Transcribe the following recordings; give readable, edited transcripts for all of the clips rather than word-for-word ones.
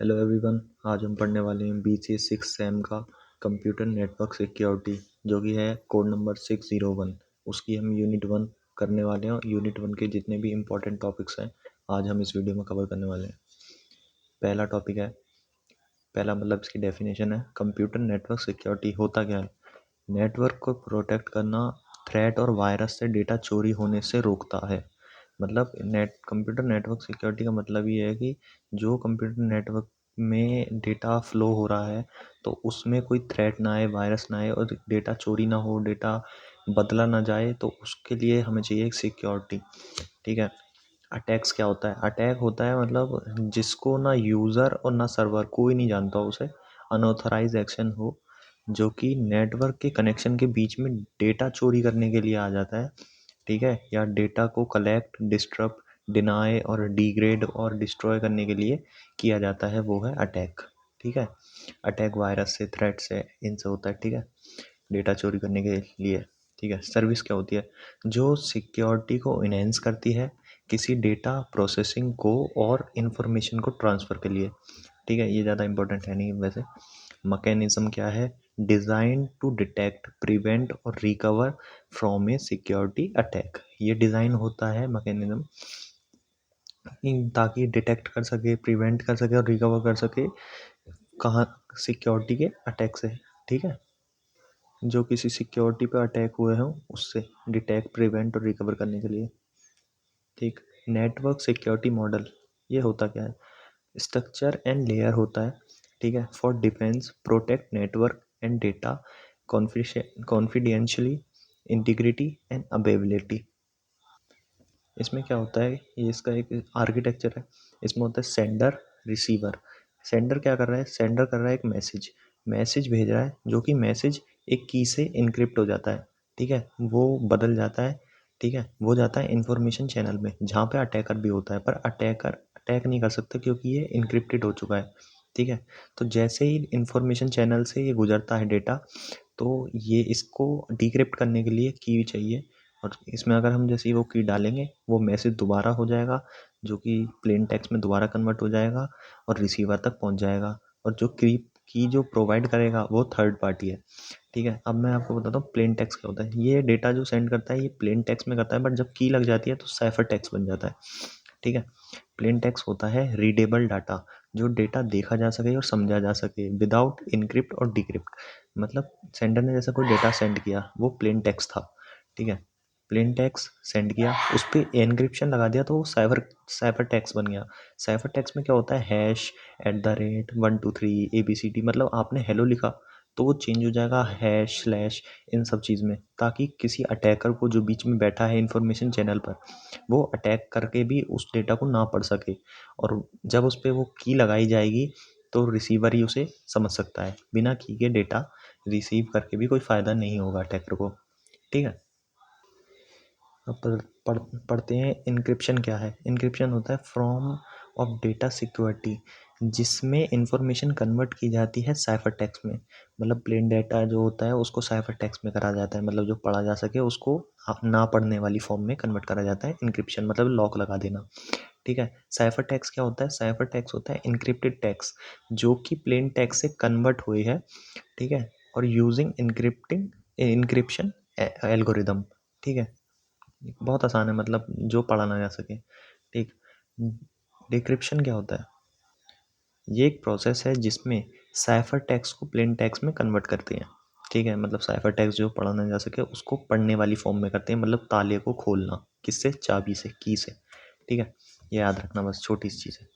Hello everyone. आज हम पढ़ने वाले हैं BCA 6 सेम का कंप्यूटर नेटवर्क सिक्योरिटी, जो कि है कोड नंबर 601। उसकी हम यूनिट 1 करने वाले हैं और यूनिट 1 के जितने भी इम्पोर्टेंट टॉपिक्स हैं आज हम इस वीडियो में कवर करने वाले हैं। पहला टॉपिक है, पहला मतलब इसकी डेफिनेशन है, कंप्यूटर नेटवर्क सिक्योरिटी होता क्या है। नेटवर्क को प्रोटेक्ट करना थ्रेट और वायरस से डेटा चोरी होने से रोकता है। मतलब कंप्यूटर नेटवर्क सिक्योरिटी का मतलब ये है कि जो कंप्यूटर नेटवर्क में डेटा फ्लो हो रहा है तो उसमें कोई थ्रेट ना आए, वायरस ना आए और डेटा चोरी ना हो, डेटा बदला ना जाए, तो उसके लिए हमें चाहिए एक सिक्योरिटी। ठीक है। अटैक्स क्या होता है? अटैक होता है मतलब जिसको ना यूज़र और ना सर्वर कोई नहीं जानता उसे, अनऑथराइज एक्शन हो जो कि नेटवर्क के कनेक्शन के बीच में डेटा चोरी करने के लिए आ जाता है। ठीक है, या डेटा को कलेक्ट, डिस्टर्ब, डिनाय और डिग्रेड और डिस्ट्रॉय करने के लिए किया जाता है, वो है अटैक। ठीक है। अटैक वायरस से, थ्रेट से, इनसे होता है। ठीक है, डेटा चोरी करने के लिए। ठीक है। सर्विस क्या होती है? जो सिक्योरिटी को इनहेंस करती है किसी डेटा प्रोसेसिंग को और इन्फॉर्मेशन को ट्रांसफ़र के लिए। ठीक है, ये ज़्यादा इंपॉर्टेंट है नहीं वैसे। मैकेनिज्म क्या है? डिज़ाइन टू डिटेक्ट, प्रिवेंट और recover from A security attack. ये डिज़ाइन होता है मैकेनिज्म ताकि डिटेक्ट कर सके, प्रिवेंट कर सके और रिकवर कर सके कहाँ, सिक्योरिटी के अटैक से। ठीक है, जो किसी सिक्योरिटी पे अटैक हुए हों उससे डिटेक्ट, प्रिवेंट और रिकवर करने के लिए। ठीक। नेटवर्क सिक्योरिटी मॉडल ये होता क्या है? स्ट्रक्चर एंड लेयर होता है। ठीक है, for defence, protect network and data confidentiality, integrity and availability. इसमें क्या होता है, ये इसका एक आर्किटेक्चर है। इसमें होता है सेंडर, रिसीवर। सेंडर क्या कर रहा है? सेंडर कर रहा है एक मैसेज, मैसेज भेज रहा है, जो कि मैसेज एक की से इनक्रिप्ट हो जाता है। ठीक है, वो बदल जाता है। ठीक है, वो जाता है इंफॉर्मेशन चैनल में जहाँ पे अटैकर भी होता है, पर अटैकर अटैक नहीं कर सकता क्योंकि ये इनक्रिप्टेड हो चुका है। ठीक है, तो जैसे ही इंफॉर्मेशन चैनल से ये गुजरता है डेटा, तो ये इसको डिक्रिप्ट करने के लिए की चाहिए। और इसमें अगर हम जैसे ही वो की डालेंगे, वो मैसेज दोबारा हो जाएगा, जो कि प्लेन टेक्स्ट में दोबारा कन्वर्ट हो जाएगा और रिसीवर तक पहुंच जाएगा। और जो की जो प्रोवाइड करेगा वो थर्ड पार्टी है। ठीक है, अब मैं आपको बताता हूँ प्लेन टेक्स्ट क्या होता है। ये डेटा जो सेंड करता है ये प्लेन टेक्स्ट में करता है, बट जब की लग जाती है तो साइफर टेक्स्ट बन जाता है। ठीक है। प्लेन टेक्स्ट होता है रीडेबल डाटा, जो डेटा देखा जा सके और समझा जा सके विदाउट इनक्रिप्ट और डिक्रिप्ट। मतलब सेंडर ने जैसा कोई डेटा सेंड किया वो प्लेन टेक्स्ट था। ठीक है, प्लेन टेक्स्ट सेंड किया, उस पर एनक्रिप्शन लगा दिया तो वो साइफर साइफर टेक्स्ट बन गया। साइफर टेक्स्ट में क्या होता है? Hash, @123 ABCD। मतलब आपने हेलो लिखा तो वो चेंज हो जाएगा हैश स्लैश, इन सब चीज़ में, ताकि किसी अटैकर को जो बीच में बैठा है इंफॉर्मेशन चैनल पर, वो अटैक करके भी उस डेटा को ना पढ़ सके। और जब उस पर वो की लगाई जाएगी तो रिसीवर ही उसे समझ सकता है। बिना की के डेटा रिसीव करके भी कोई फ़ायदा नहीं होगा अटैकर को। ठीक है। अब पढ़ते हैं इनक्रिप्शन क्या है। इनक्रिप्शन होता है फॉर्म ऑफ डेटा सिक्योरिटी, जिसमें इंफॉर्मेशन कन्वर्ट की जाती है साइफर टेक्स्ट में। मतलब प्लेन डेटा जो होता है उसको साइफर टेक्स्ट में करा जाता है, मतलब जो पढ़ा जा सके उसको ना पढ़ने वाली फॉर्म में कन्वर्ट करा जाता है। इनक्रिप्शन मतलब लॉक लगा देना। ठीक है। साइफर टेक्स्ट क्या होता है? साइफर टेक्स्ट होता है इनक्रिप्टेड टेक्स्ट जो कि प्लेन टेक्स्ट से कन्वर्ट हुई है। ठीक है, और यूजिंग इनक्रिप्टिंग इनक्रिप्शन एल्गोरिदम। ठीक है, बहुत आसान है, मतलब जो पढ़ा ना जा सके। ठीक। डिक्रिप्शन क्या होता है? ये एक प्रोसेस है जिसमें साइफर टेक्स्ट को प्लेन टेक्स्ट में कन्वर्ट करते हैं। ठीक है, मतलब साइफर टेक्स्ट जो पढ़ा ना जा सके उसको पढ़ने वाली फॉर्म में करते हैं, मतलब ताले को खोलना किससे? चाबी से, की से। ठीक है, ये याद रखना, बस छोटी सी चीज़ है।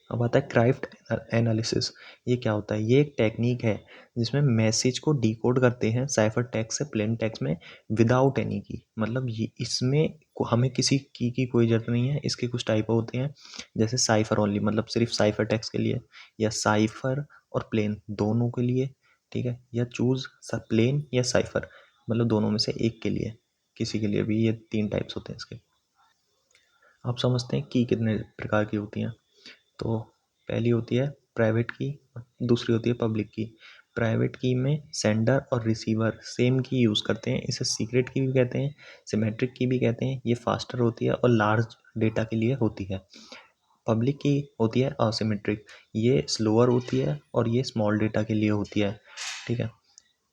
अब आता है क्राइप्ट एनालिसिस। ये क्या होता है? ये एक टेक्निक है जिसमें मैसेज को डिकोड करते हैं साइफर टेक्स्ट से प्लेन टेक्स्ट में विदाउट एनी की। मतलब ये इसमें हमें किसी की कोई ज़रूरत नहीं है। इसके कुछ टाइप होते हैं, जैसे साइफर ओनली, मतलब सिर्फ साइफर टेक्स्ट के लिए, या साइफर और प्लेन दोनों के लिए। ठीक है, या चूज़ प्लेन या साइफर, मतलब दोनों में से एक के लिए, किसी के लिए भी। ये 3 टाइप्स होते हैं इसके। आप समझते हैं की कितने प्रकार की होती हैं। तो पहली होती है प्राइवेट की, दूसरी होती है पब्लिक की। प्राइवेट की में सेंडर और रिसीवर सेम की यूज़ करते हैं, इसे सीक्रेट की भी कहते हैं, सिमेट्रिक की भी कहते हैं। ये फास्टर होती है और लार्ज डेटा के लिए होती है। पब्लिक की होती है असिमेट्रिक, ये स्लोअर होती है और ये स्मॉल डेटा के लिए होती है, ठीक है।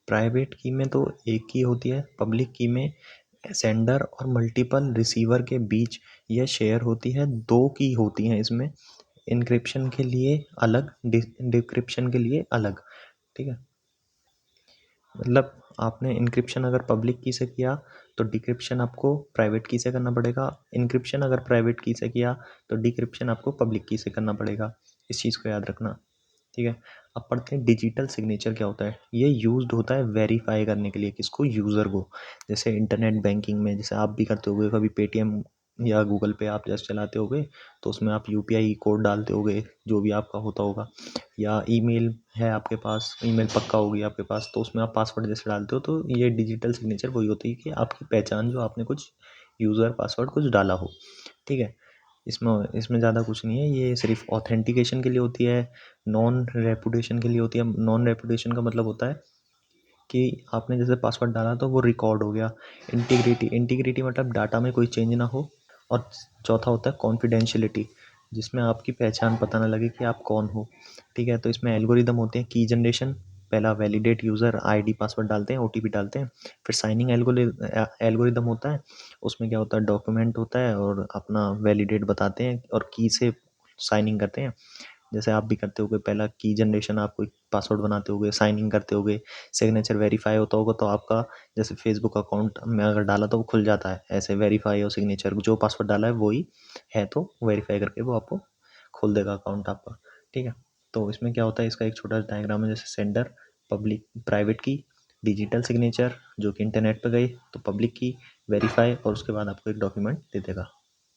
प्राइवेट की में तो एक की होती है, पब्लिक की में सेंडर और मल्टीपल रिसीवर के बीच यह शेयर होती है, दो की होती हैं इसमें, इनक्रिप्शन के लिए अलग, डिक्रिप्शन के लिए अलग, ठीक है। मतलब आपने इनक्रिप्शन अगर पब्लिक की से किया तो डिक्रिप्शन आपको प्राइवेट की से करना पड़ेगा, इनक्रिप्शन अगर प्राइवेट की से किया तो डिक्रिप्शन आपको पब्लिक की से करना पड़ेगा, इस चीज़ को याद रखना, ठीक है। अब पढ़ते हैं डिजिटल सिग्नेचर क्या होता है। ये यूज्ड होता है वेरीफाई करने के लिए, किसको, यूज़र को। जैसे इंटरनेट बैंकिंग में जैसे आप भी करते होगे कभी, पेटीएम या गूगल पे आप जैसे चलाते होगे तो उसमें आप यूपीआई कोड डालते होगे, जो भी आपका होता होगा, या ईमेल है आपके पास, ईमेल पक्का होगी आपके पास, तो उसमें आप पासवर्ड जैसे डालते हो, तो ये डिजिटल सिग्नेचर वही होती है कि आपकी पहचान, जो आपने कुछ यूज़र पासवर्ड कुछ डाला हो, ठीक है। इसमें इसमें ज़्यादा कुछ नहीं है, ये सिर्फ ऑथेंटिकेशन के लिए होती है, नॉन रेपुटेशन के लिए होती है। नॉन रेपुटेशन का मतलब होता है कि आपने जैसे पासवर्ड डाला तो वो रिकॉर्ड हो गया। इंटीग्रिटी, इंटीग्रिटी मतलब डाटा में कोई चेंज ना हो। और चौथा होता है कॉन्फिडेंशियलिटी, जिसमें आपकी पहचान पता ना लगे कि आप कौन हो, ठीक है। तो इसमें एल्गोरिदम होते हैं, की जनरेशन, पहला वैलिडेट यूज़र आईडी पासवर्ड डालते हैं, ओटीपी डालते हैं, फिर साइनिंग एल्गोरिदम होता है, उसमें क्या होता है, डॉक्यूमेंट होता है और अपना वैलिडेट बताते हैं और की से साइनिंग करते हैं। जैसे आप भी करते होगे, पहला की जनरेशन, आप कोई पासवर्ड बनाते होगे, साइन इन करते होगे, सिग्नेचर वेरीफाई होता होगा, तो आपका जैसे फेसबुक अकाउंट में अगर डाला तो वो खुल जाता है, ऐसे वेरीफाई और सिग्नेचर, जो पासवर्ड डाला है वही है, तो वेरीफाई करके वो आपको खोल देगा अकाउंट आपका, ठीक है। तो इसमें क्या होता है, इसका एक छोटा सा डायग्राम है, जैसे सेंडर, पब्लिक, प्राइवेट की, डिजिटल सिग्नेचर जो कि इंटरनेट पर गई तो पब्लिक की, वेरीफाई, और उसके बाद आपको एक डॉक्यूमेंट दे देगा।